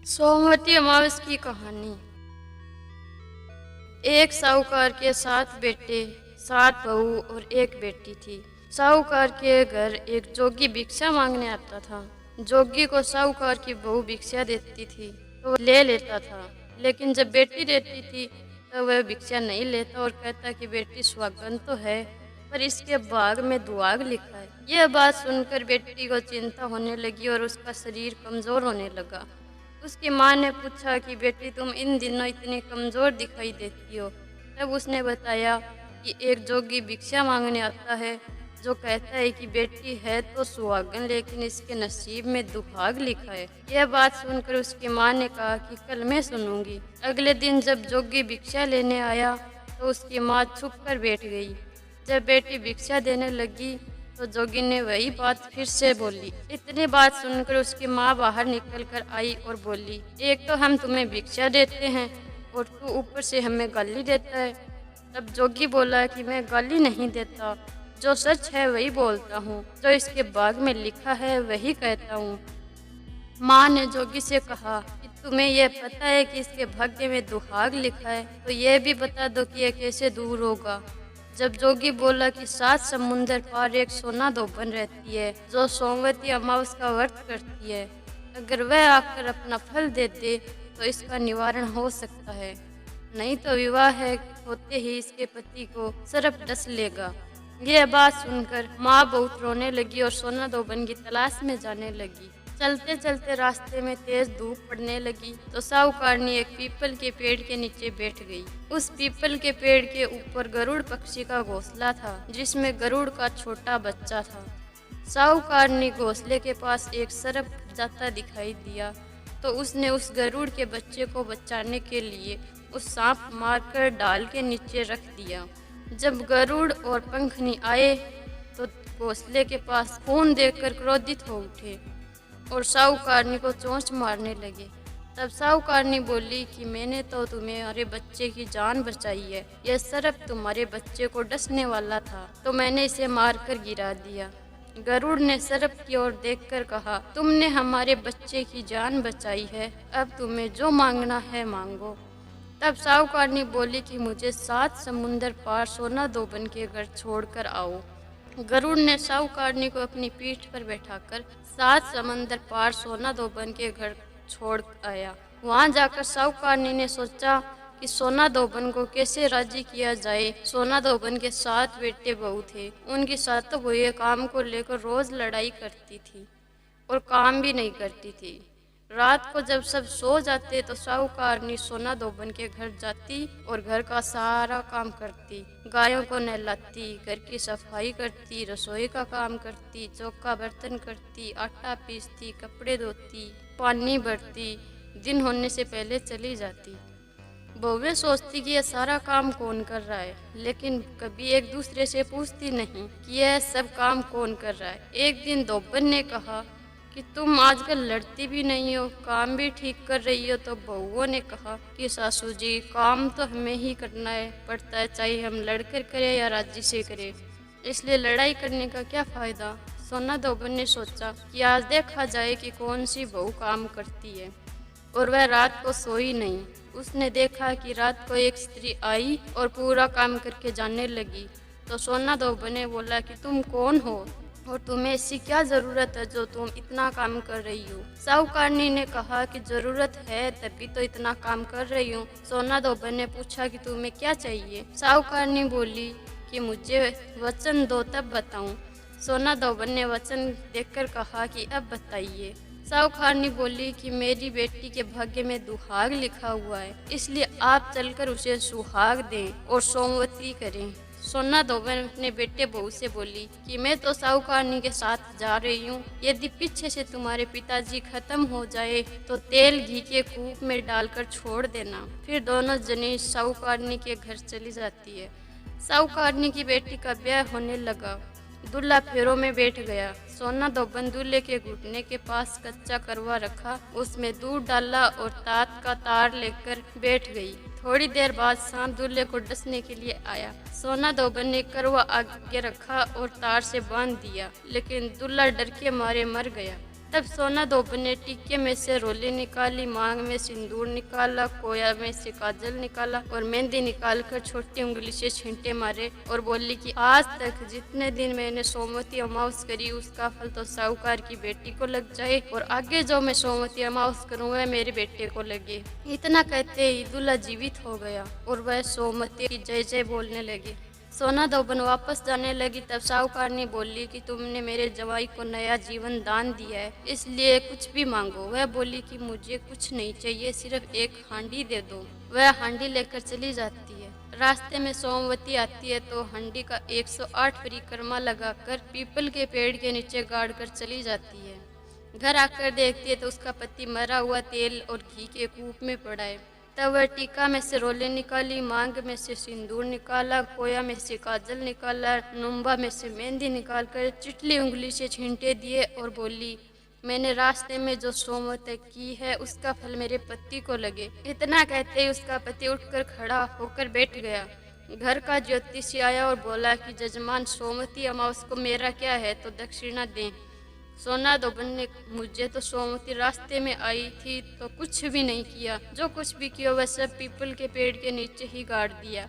सोमवती अमावस की कहानी। एक साहूकार के 7 बेटे, 7 बहू और एक बेटी थी। साहूकार के घर एक जोगी भिक्षा मांगने आता था। जोगी को साहूकार की बहू भिक्षा देती थी तो वह ले लेता था, लेकिन जब बेटी देती थी तो वह भिक्षा नहीं लेता और कहता कि बेटी सुहागन तो है, पर इसके भाग में दुआग लिखा है। यह बात सुनकर बेटी को चिंता होने लगी और उसका शरीर कमजोर होने लगा। उसकी माँ ने पूछा कि बेटी तुम इन दिनों इतनी कमजोर दिखाई देती हो। तब उसने बताया कि एक जोगी भिक्षा मांगने आता है जो कहता है कि बेटी है तो सुहागन, लेकिन इसके नसीब में दुहाग लिखा है। यह बात सुनकर उसकी माँ ने कहा कि कल मैं सुनूंगी। अगले दिन जब जोगी भिक्षा लेने आया तो उसकी माँ छुप कर बैठ गई। जब बेटी भिक्षा देने लगी तो जोगी ने वही बात फिर से बोली। इतनी बात सुनकर उसकी माँ बाहर निकल कर आई और बोली, एक तो हम तुम्हें भिक्षा देते हैं और तू ऊपर से हमें गाली देता है। तब जोगी बोला कि मैं गाली नहीं देता, जो सच है वही बोलता हूँ, जो इसके भाग में लिखा है वही कहता हूँ। माँ ने जोगी से कहा कि तुम्हें यह पता है कि इसके भाग्य में दुहाग लिखा है, तो यह भी बता दो कि यह कैसे दूर होगा। जब जोगी बोला कि 7 समुंदर पार एक सोना दोबन रहती है जो सोमवती अमावस का व्रत करती है, अगर वह आकर अपना फल दे दे तो इसका निवारण हो सकता है, नहीं तो विवाह है होते ही इसके पति को सर्प डस लेगा। यह बात सुनकर माँ बहुत रोने लगी और सोना दोबन की तलाश में जाने लगी। चलते चलते रास्ते में तेज धूप पड़ने लगी तो साहूकारनी एक पीपल के पेड़ के नीचे बैठ गई। उस पीपल के पेड़ के ऊपर गरुड़ पक्षी का घोंसला था, जिसमें गरुड़ का छोटा बच्चा था। साहूकारनी घोंसले के पास एक सर्प जाता दिखाई दिया तो उसने उस गरुड़ के बच्चे को बचाने के लिए उस सांप मारकर डाल के नीचे रख दिया। जब गरुड़ और पंखनी आए तो घोंसले के पास खून देखकर क्रोधित हो उठे और साहूकारनी को चोंच मारने लगे। तब साहूकारनी बोली कि मैंने तो तुम्हारे बच्चे की जान बचाई है, यह सर्प तुम्हारे बच्चे को डसने वाला था तो मैंने इसे मारकर गिरा दिया। गरुड़ ने सर्प की ओर देखकर कहा, तुमने हमारे बच्चे की जान बचाई है, अब तुम्हें जो मांगना है मांगो। तब साहूकारनी बोली कि मुझे 7 समुंदर पार सोना दोबन के घर छोड़कर आओ। गरुड़ ने साहूकारनी को अपनी पीठ पर बैठाकर 7 समंदर पार सोना दोबन के घर छोड़ आया। वहां जाकर साहूकारनी ने सोचा कि सोना दोबन को कैसे राजी किया जाए। सोना दोबन के 7 बेटे बहू थे। उनकी 7 बहुएं काम को लेकर रोज लड़ाई करती थी और काम भी नहीं करती थी। रात को जब सब सो जाते तो साहूकारनी सोना दोबन के घर जाती और घर का सारा काम करती। गायों को नहलाती, घर की सफाई करती, रसोई का काम करती, चौका बर्तन करती, आटा पीसती, कपड़े धोती, पानी भरती। दिन होने से पहले चली जाती। बहुएं सोचती कि यह सारा काम कौन कर रहा है, लेकिन कभी एक दूसरे से पूछती नहीं कि यह सब काम कौन कर रहा है। एक दिन दोबन ने कहा कि तुम आजकल लड़ती भी नहीं हो, काम भी ठीक कर रही हो। तो बहुओं ने कहा कि सासू जी, काम तो हमें ही करना है पड़ता है, चाहे हम लड़कर करें या राजी से करें, इसलिए लड़ाई करने का क्या फायदा। सोना दोबन ने सोचा कि आज देखा जाए कि कौन सी बहू काम करती है, और वह रात को सोई नहीं। उसने देखा कि रात को एक स्त्री आई और पूरा काम करके जाने लगी। तो सोना दोबन ने बोला कि तुम कौन हो और तुम्हें ऐसी क्या जरूरत है जो तुम इतना काम कर रही हो। साहूकारनी ने कहा कि जरूरत है तभी तो इतना काम कर रही हूँ। सोना दोबन ने पूछा कि तुम्हें क्या चाहिए। साहूकारनी बोली कि मुझे वचन दो तब बताऊं। सोना दोबन ने वचन देखकर कहा कि अब बताइए। साहूकारनी बोली कि मेरी बेटी के भाग्य में दुहाग लिखा हुआ है, इसलिए आप चलकर उसे सुहाग दें और सोमवती करें। सोना दोबन अपने बेटे बहू से बोली कि मैं तो साहूकारनी के साथ जा रही हूँ, यदि पीछे से तुम्हारे पिताजी खत्म हो जाए तो तेल घी के कूप में डालकर छोड़ देना। फिर दोनों जने साहूकारनी के घर चली जाती है। साहूकारनी की बेटी का ब्याह होने लगा। दूल्हा फेरों में बैठ गया। सोना दोबन दूल्हे के घुटने के पास कच्चा करवा रखा, उसमें दूध डाला और तात का तार लेकर बैठ गई। थोड़ी देर बाद सांप दूल्हे को डसने के लिए आया। सोना दोबन ने करवा आगे रखा और तार से बांध दिया, लेकिन दूल्हा डर के मारे मर गया। तब सोना धोबन ने टीके में से रोली निकाली, मांग में सिंदूर निकाला, कोया में से काजल निकाला और मेहंदी निकालकर छोटी उंगली से छींटे मारे और बोली कि आज तक जितने दिन मैंने सोमवती अमावस करी उसका फल तो साहूकार की बेटी को लग जाए और आगे जो मैं सोमवती अमावस करूँ वह मेरे बेटे को लगे। इतना कहते ही दूल्हा जीवित हो गया और वह सोमवती की जय जय बोलने लगी। सोना धोबन वापस जाने लगी तब साहूकारनी बोली कि तुमने मेरे जवाई को नया जीवन दान दिया है, इसलिए कुछ भी मांगो। वह बोली कि मुझे कुछ नहीं चाहिए, सिर्फ एक हांडी दे दो। वह हांडी लेकर चली जाती है। रास्ते में सोमवती आती है तो हांडी का 108 परिक्रमा लगाकर पीपल के पेड़ के नीचे गाड़ कर चली जाती है। घर आकर देखती है तो उसका पति मरा हुआ तेल और घी के कूप में पड़ा है। तब वह टीका में से रोले निकाली, मांग में से सिंदूर निकाला, कोया में से काजल निकाला, नुम्बा में से मेहंदी निकालकर चिटली उंगली से छींटे दिए और बोली, मैंने रास्ते में जो सोमवती की है उसका फल मेरे पति को लगे। इतना कहते ही उसका पति उठकर खड़ा होकर बैठ गया। घर का ज्योतिषी आया और बोला कि जजमान, सोमवती अमावस को मेरा क्या है तो दक्षिणा दें। सोना धोबन ने मुझे तो सोमवती रास्ते में आई थी तो कुछ भी नहीं किया, जो कुछ भी किया वह सब पीपल के पेड़ के नीचे ही गाड़ दिया।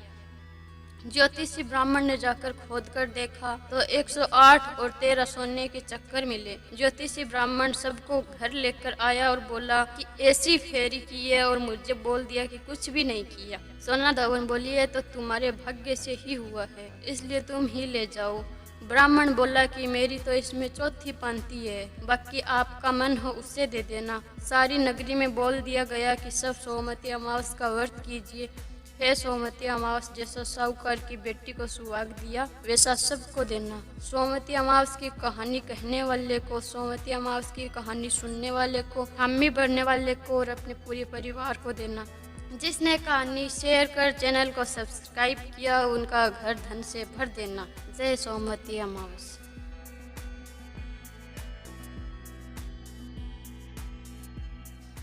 ज्योतिषी ब्राह्मण ने जाकर खोद कर देखा तो 108 और 13 सोने के चक्कर मिले। ज्योतिषी ब्राह्मण सबको घर लेकर आया और बोला कि ऐसी फेरी की है और मुझे बोल दिया कि कुछ भी नहीं किया। सोना धोबन बोली है तो तुम्हारे भाग्य से ही हुआ है, इसलिए तुम ही ले जाओ। ब्राह्मण बोला कि मेरी तो इसमें चौथी पांति है, बाकी आपका मन हो उससे दे देना। सारी नगरी में बोल दिया गया कि सब सोमवती अमावस का व्रत कीजिए। हे सोमवती अमावस, जैसा साहूकार की बेटी को सुहाग दिया वैसा सबको देना। सोमवती अमावस की कहानी कहने वाले को, सोमवती अमावस की कहानी सुनने वाले को, हामी भरने वाले को और अपने पूरे परिवार को देना। जिसने कहानी शेयर कर चैनल को सब्सक्राइब किया उनका घर धन से भर देना। जय सोमवती अमावस।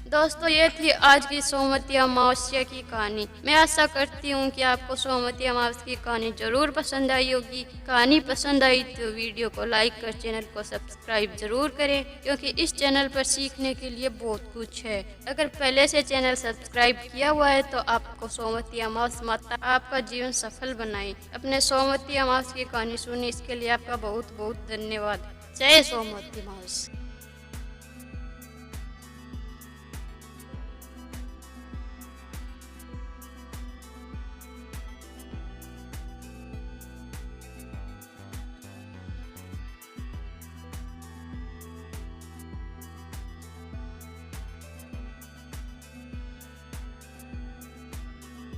दोस्तों, ये थी आज की सोमवती अमावस्या की कहानी। मैं आशा करती हूँ कि आपको सोमवती अमावस की कहानी जरूर पसंद आई होगी। कहानी पसंद आई तो वीडियो को लाइक कर चैनल को सब्सक्राइब जरूर करें, क्योंकि इस चैनल पर सीखने के लिए बहुत कुछ है। अगर पहले से चैनल सब्सक्राइब किया हुआ है तो आपको सोमवती अमावस माता आपका जीवन सफल बनाए। अपने सोमवती अमावस की कहानी सुनी, इसके लिए आपका बहुत बहुत धन्यवाद। जय सोमवती अमावस।